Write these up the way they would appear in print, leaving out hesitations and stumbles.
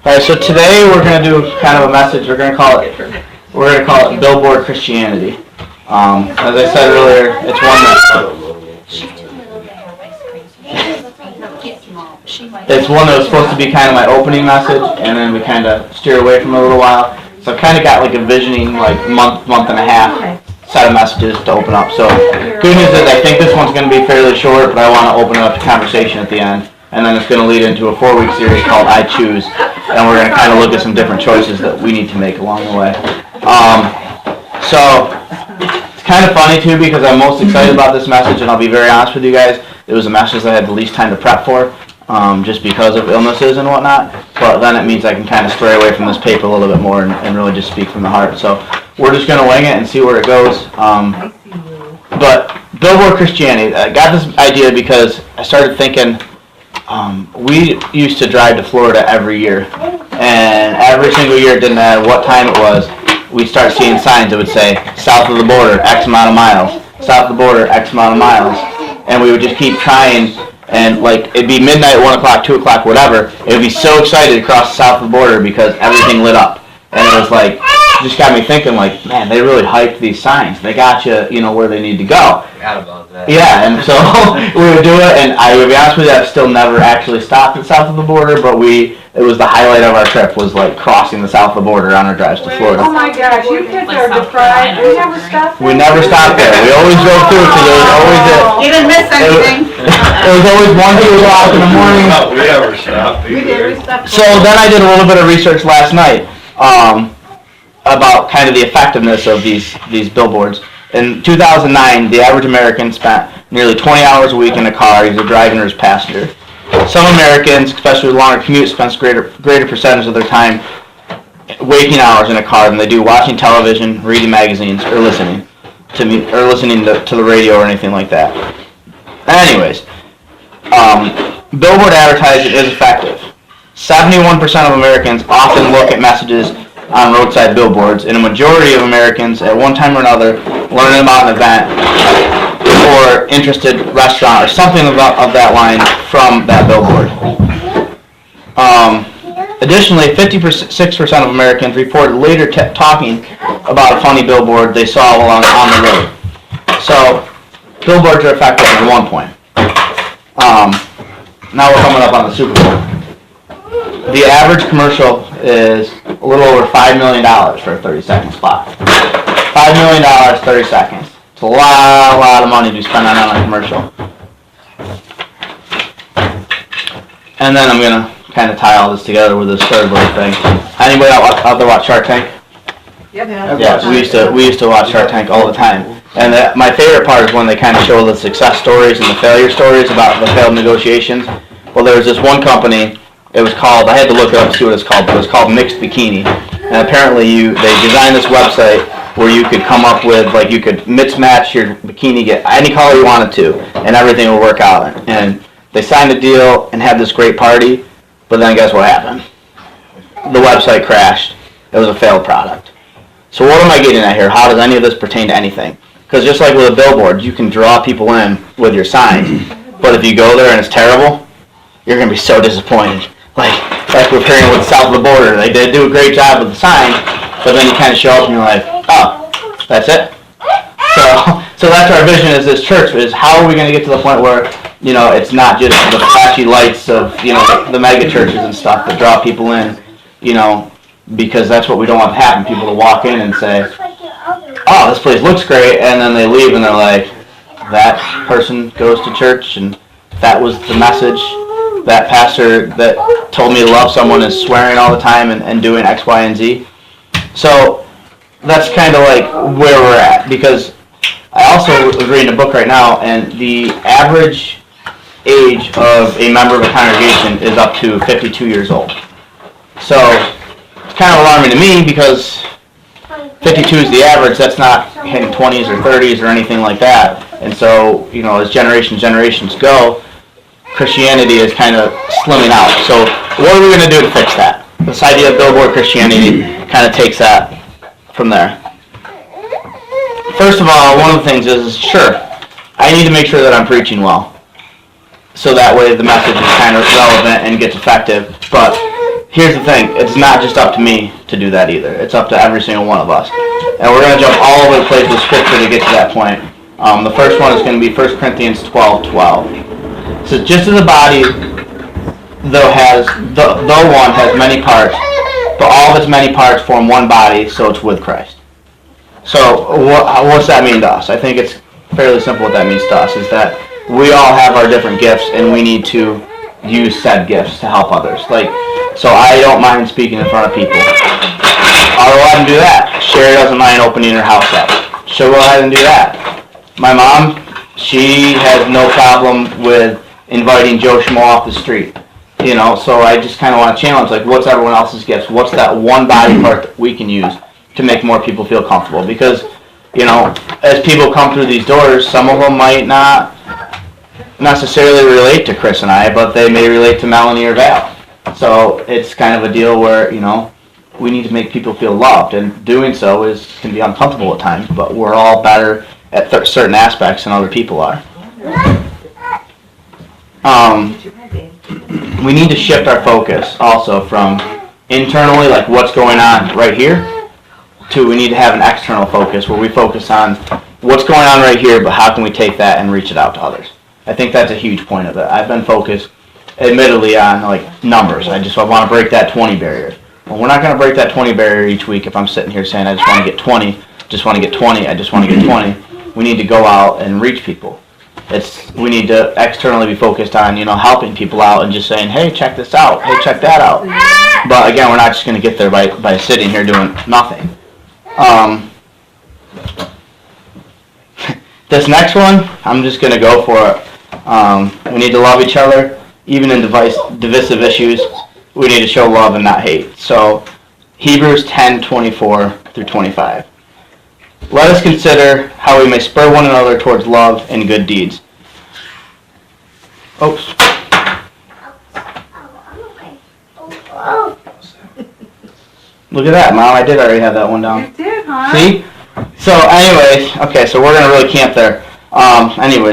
Alright, so today we're going to do kind of a message. We're going to call it Billboard Christianity. As I said earlier, it's one that was supposed to be kind of my opening message, and then we kind of steer away from it a little while. So I've kind of got like a visioning, like month and a half set of messages to open up. So good news is I think this one's going to be fairly short, but I want to open it up to conversation at the end. And then it's going to lead into a 4-week series called I Choose. And we're going to kind of look at some different choices that we need to make along the way. So it's kind of funny too, because I'm most excited about this message, and I'll be very honest with you guys. It was a message I had the least time to prep for, just because of illnesses and whatnot. But then it means I can kind of stray away from this paper a little bit more and really just speak from the heart. So we're just going to wing it and see where it goes. But Billboard Christianity, I got this idea because I started thinking, we used to drive to Florida every year, and every single year, it didn't matter what time it was, we'd start seeing signs that would say, south of the border, X amount of miles, south of the border, X amount of miles, and we would just keep trying, and like, it'd be midnight, 1 o'clock, 2 o'clock, whatever, it would be so excited to cross south of the border because everything lit up, and it was like, just got me thinking, like, man, they really hyped these signs. They got you, where they need to go. Forgot about that. Yeah, and so we would do it, and I would be honest with you, I've still never actually stopped at south of the border, but it was the highlight of our trip, was like crossing the south of the border on our drives to Florida. Oh my gosh, you kids are deprived. We never stopped there. We never stopped there. We always drove through, because there was always You didn't miss anything. It was always 1, 2 o'clock in the morning. We never stopped. We did, we stopped. So then I did a little bit of research last night, about kind of the effectiveness of these billboards. In 2009, the average American spent nearly 20 hours a week in a car, either driving or as passenger. Some Americans, especially with longer commutes, spend greater percentage of their time waking hours in a car than they do watching television, reading magazines, or listening to the radio or anything like that. Anyways, billboard advertising is effective. 71% of Americans often look at messages on roadside billboards, and a majority of Americans, at one time or another, learning about an event or interested restaurant or something of that line from that billboard. Additionally, 56% of Americans reported later talking about a funny billboard they saw while on the road. So, billboards are effective at one point. Now we're coming up on the Super Bowl. The average commercial is a little over $5 million for a 30-second spot. $5 million, 30 seconds. It's a lot of money to spend on a commercial. And then I'm going to kind of tie all this together with this third little thing. Anybody out there watch Shark Tank? Yep. Yeah, we used to watch Shark Tank all the time. And my favorite part is when they kind of show the success stories and the failure stories about the failed negotiations. Well, there was this one company. It was called, I had to look it up to see what it's called, but it was called Mixed Bikini. And apparently they designed this website where you could come up with, like, you could mismatch your bikini, get any color you wanted to, and everything would work out. And they signed a deal and had this great party, but then guess what happened? The website crashed. It was a failed product. So what am I getting at here? How does any of this pertain to anything? Because just like with a billboard, you can draw people in with your sign, but if you go there and it's terrible, you're going to be so disappointed. Like we're hearing with south of the border. They did do a great job with the sign, but then you kind of show up and you're like, oh, that's it? So that's our vision as this church, is how are we going to get to the point where, it's not just the flashy lights of, the mega churches and stuff that draw people in, because that's what we don't want to happen. People to walk in and say, oh, this place looks great, and then they leave and they're like, that person goes to church and that was the message. That pastor that told me to love someone is swearing all the time and doing X, Y, and Z. So that's kind of like where we're at, because I also was reading a book right now, and the average age of a member of a congregation is up to 52 years old. So it's kind of alarming to me, because 52 is the average. That's not hitting 20s or 30s or anything like that. And so, as generations go, Christianity is kind of slimming out. So what are we going to do to fix that? This idea of Billboard Christianity kind of takes that from there. First of all, one of the things is, sure, I need to make sure that I'm preaching well, so that way the message is kind of relevant and gets effective. But here's the thing, it's not just up to me to do that either. It's up to every single one of us. And we're going to jump all over the place with scripture to get to that point. The first one is going to be 1 Corinthians 12:12. So just as the body, though one has many parts, but all of its many parts form one body, so it's with Christ. So what's that mean to us? I think it's fairly simple what that means to us, is that we all have our different gifts, and we need to use said gifts to help others. So I don't mind speaking in front of people. I'll go ahead and do that. Sherry doesn't mind opening her house up. She'll go ahead and do that. My mom, she has no problem with inviting Joe Schmo off the street. So I just kind of want to challenge, what's everyone else's gifts? What's that one body part that we can use to make more people feel comfortable? Because, as people come through these doors, some of them might not necessarily relate to Chris and I, but they may relate to Melanie or Val. So it's kind of a deal where, we need to make people feel loved, and doing so can be uncomfortable at times, but we're all better at certain aspects than other people are. We need to shift our focus also from internally, what's going on right here, to we need to have an external focus where we focus on what's going on right here, but how can we take that and reach it out to others. I think that's a huge point of it. I've been focused, admittedly, on numbers. I want to break that 20 barrier. Well, we're not going to break that 20 barrier each week if I'm sitting here saying I just want to get 20, just want to get 20, I just want to get 20. We need to go out and reach people. We need to externally be focused on, helping people out and just saying, hey, check this out, hey, check that out. But again, we're not just going to get there by sitting here doing nothing. This next one, I'm just going to go for it. We need to love each other, even in divisive issues. We need to show love and not hate. So, Hebrews 10:24 through 25. Let us consider how we may spur one another towards love and good deeds. Oops. Look at that, Mom. I did already have that one down. You did, huh? See? So anyways, okay, so we're going to really camp there.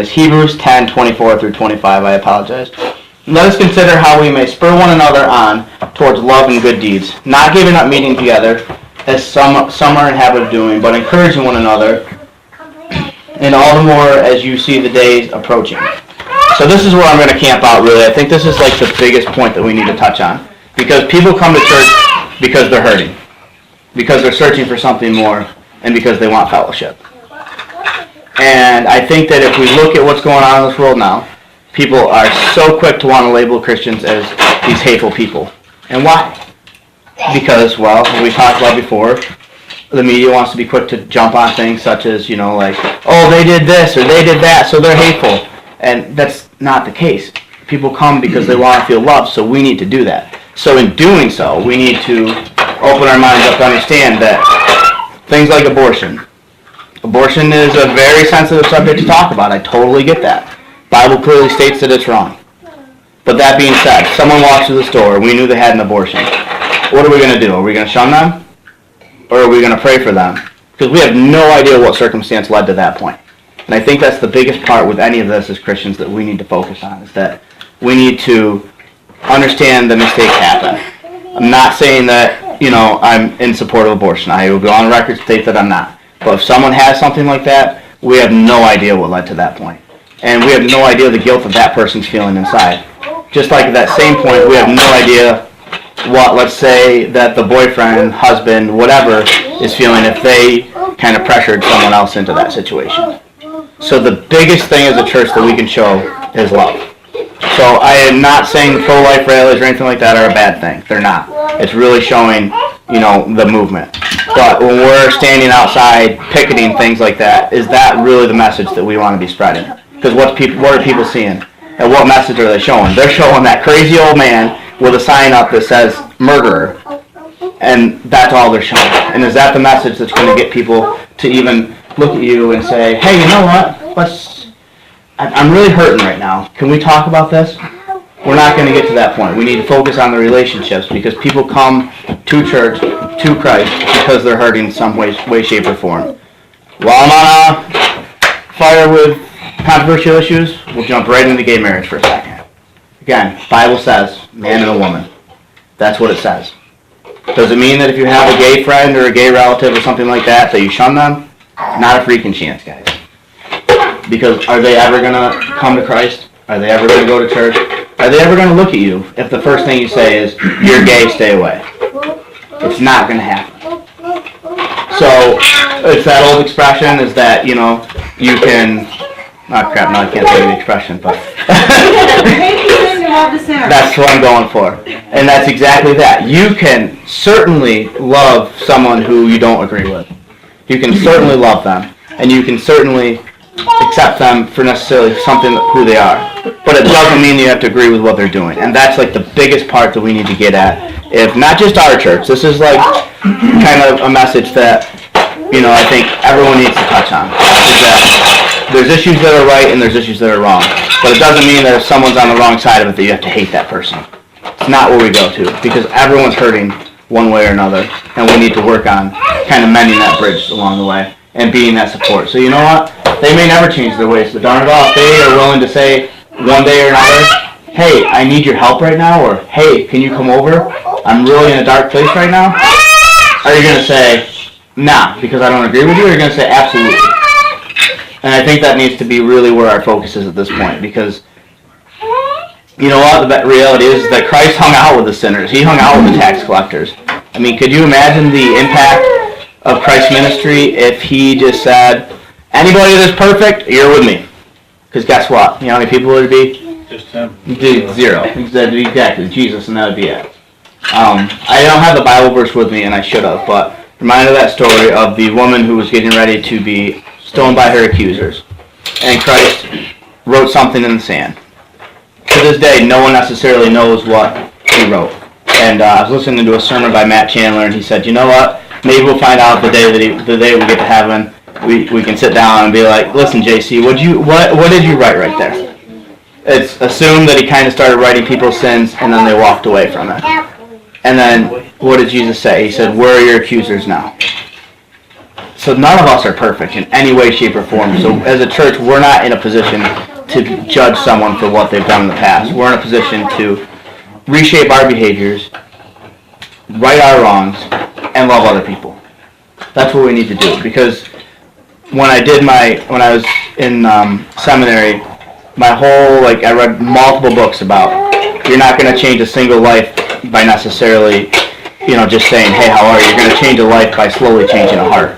Hebrews 10:24 through 25, I apologize. Let us consider how we may spur one another on towards love and good deeds, not giving up meeting together, as some are in habit of doing, but encouraging one another, and all the more as you see the days approaching. So this is where I'm going to camp out, really. I think this is the biggest point that we need to touch on. Because people come to church because they're hurting, because they're searching for something more, and because they want fellowship. And I think that if we look at what's going on in this world now, people are so quick to want to label Christians as these hateful people. And why? Because, well, we talked about before, the media wants to be quick to jump on things such as, oh, they did this or they did that, so they're hateful. And that's not the case. People come because they want to feel loved, so we need to do that. So in doing so, we need to open our minds up to understand that things like abortion. Abortion is a very sensitive subject to talk about. I totally get that. Bible clearly states that it's wrong. But that being said, someone walks through the store, we knew they had an abortion. What are we going to do? Are we going to shun them? Or are we going to pray for them? Because we have no idea what circumstance led to that point. And I think that's the biggest part with any of this as Christians that we need to focus on, is that we need to understand that mistakes happen. I'm not saying that, I'm in support of abortion. I will go on record to state that I'm not. But if someone has something like that, we have no idea what led to that point. And we have no idea the guilt that that person's feeling inside. Just like at that same point, we have no idea what, let's say, that the boyfriend, husband, whatever, is feeling if they kind of pressured someone else into that situation. So the biggest thing as a church that we can show is love. So I am not saying pro-life rallies or anything like that are a bad thing. They're not. It's really showing, the movement. But when we're standing outside picketing things like that, is that really the message that we want to be spreading? Because what are people seeing? And what message are they showing? They're showing that crazy old man with a sign up that says murderer. And that's all they're showing. And is that the message that's going to get people to even look at you and say, hey, you know what? I'm really hurting right now. Can we talk about this? We're not going to get to that point. We need to focus on the relationships, because people come to church, to Christ, because they're hurting in some way, shape, or form. While I'm on fire with controversial issues, we'll jump right into gay marriage for a second. Again, Bible says, man and a woman. That's what it says. Does it mean that if you have a gay friend or a gay relative or something like that, that you shun them? Not a freaking chance, guys. Because are they ever going to come to Christ? Are they ever going to go to church? Are they ever going to look at you if the first thing you say is, you're gay, stay away? It's not going to happen. So, it's that old expression is that, you know, you can... Oh crap, no, I can't say the expression, but... That's what I'm going for. And that's exactly that. You can certainly love someone who you don't agree with. You can certainly love them. And you can certainly accept them for necessarily something who they are. But it doesn't mean you have to agree with what they're doing. And that's like the biggest part that we need to get at. If not just our church, this is like kind of a message that, you know, I think everyone needs to touch on. Is that there's issues that are right and there's issues that are wrong. But it doesn't mean that if someone's on the wrong side of it that you have to hate that person. It's not where we go to. Because everyone's hurting one way or another. And we need to work on kind of mending that bridge along the way. And being that support. So you know what? They may never change their ways. But darn it all, if they are willing to say one day or another, hey, I need your help right now. Or, hey, can you come over? I'm really in a dark place right now. Are you going to say, nah, because I don't agree with you? Or are you going to say, absolutely? And I think that needs to be really where our focus is at this point, because you know what, the reality is that Christ hung out with the sinners. He hung out with the tax collectors. I mean, could you imagine the impact of Christ's ministry if he just said, anybody that's perfect, you're with me? Because guess what? You know how many people would it be? Just him. Zero. Exactly, Jesus, and that would be it. I don't have the Bible verse with me, and I should have, but reminded that story of the woman who was getting ready to be stoned by her accusers. And Christ wrote something in the sand. To this day, no one necessarily knows what he wrote. And I was listening to a sermon by Matt Chandler, and he said, you know what? Maybe we'll find out the day we get to heaven. We can sit down and be like, listen, JC, what did you write right there? It's assumed that he kind of started writing people's sins, and then they walked away from it. And then, what did Jesus say? He said, where are your accusers now? So none of us are perfect in any way, shape, or form. So as a church, we're not in a position to judge someone for what they've done in the past. We're in a position to reshape our behaviors, right our wrongs, and love other people. That's what we need to do. Because when I was in seminary, I read multiple books about you're not going to change a single life by necessarily, just saying, hey, how are you? You're going to change a life by slowly changing a heart.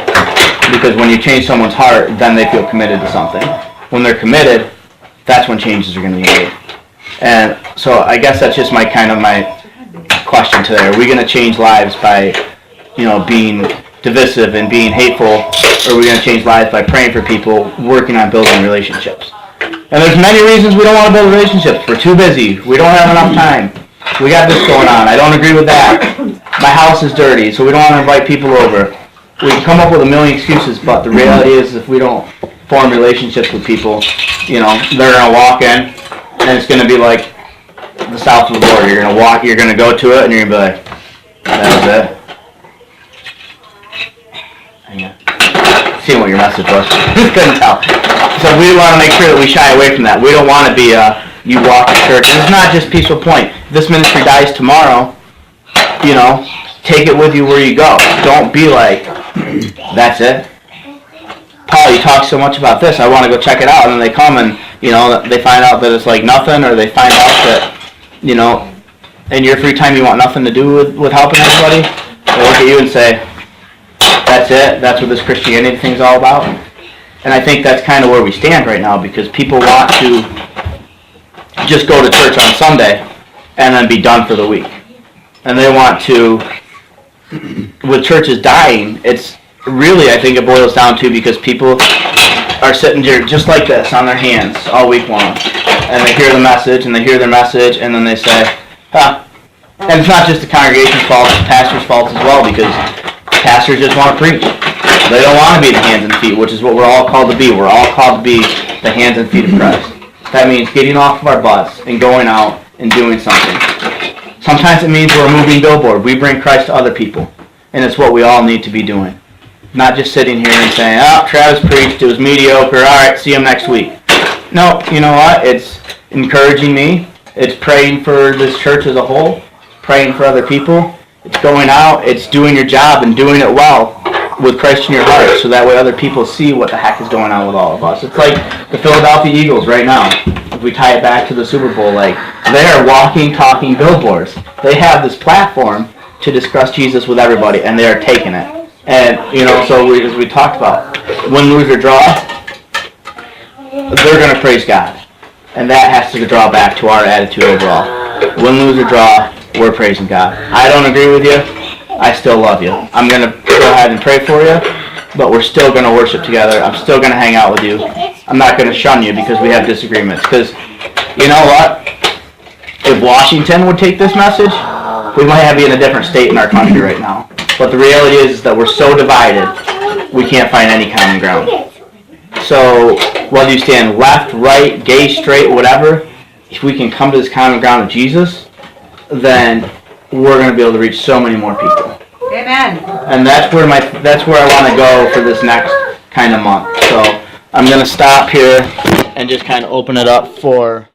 Because when you change someone's heart, then they feel committed to something. When they're committed, that's when changes are going to be made. And so I guess that's just my question today. Are we going to change lives by, being divisive and being hateful? Or are we going to change lives by praying for people, working on building relationships? And there's many reasons we don't want to build relationships. We're too busy. We don't have enough time. We got this going on. I don't agree with that. My house is dirty, so we don't want to invite people over. We can come up with a million excuses, but the reality is if we don't form relationships with people, they're going to walk in, and it's going to be like the South of the border. You're going to go to it, and you're going to be like, that was it. Seeing what your message was. Couldn't tell. So we want to make sure that we shy away from that. We don't want to be you walk to church. And it's not just Peaceful Point. If this ministry dies tomorrow, take it with you where you go. Don't be like, that's it. Paul, you talk so much about this, I want to go check it out. And then they come and, they find out that it's like nothing, or they find out that, in your free time you want nothing to do with helping everybody. They look at you and say, that's it? That's what this Christianity thing's all about? And I think that's kind of where we stand right now, because people want to just go to church on Sunday and then be done for the week. And they want to, with churches dying, it's really, I think it boils down to because people are sitting there just like this on their hands all week long. And they hear the message, and they hear their message, and then they say, huh. And it's not just the congregation's fault, it's the pastor's fault as well, because pastors just want to preach. They don't want to be the hands and feet, which is what we're all called to be. We're all called to be the hands and feet of Christ. That means getting off of our butts and going out and doing something. Sometimes it means we're moving Billboard. We bring Christ to other people. And it's what we all need to be doing. Not just sitting here and saying, oh, Travis preached, it was mediocre, alright, see him next week. No, you know what? It's encouraging me. It's praying for this church as a whole. praying for other people. It's going out, it's doing your job and doing it well with Christ in your heart, so that way other people see what the heck is going on with all of us. It's like the Philadelphia Eagles right now. If we tie it back to the Super Bowl, like, they are walking, talking billboards. They have this platform to discuss Jesus with everybody, and they are taking it. And, as we talked about, win, lose, or draw, they're going to praise God. And that has to draw back to our attitude overall. Win, lose, or draw, we're praising God. I don't agree with you. I still love you. I'm going to go ahead and pray for you, but we're still going to worship together. I'm still going to hang out with you. I'm not going to shun you because we have disagreements. Because, you know what? If Washington would take this message, we might be in a different state in our country right now. But the reality is that we're so divided, we can't find any common ground. So, whether you stand left, right, gay, straight, whatever, if we can come to this common ground of Jesus, then we're going to be able to reach so many more people. Amen. And that's where I want to go for this next kind of month. So I'm going to stop here and just kind of open it up for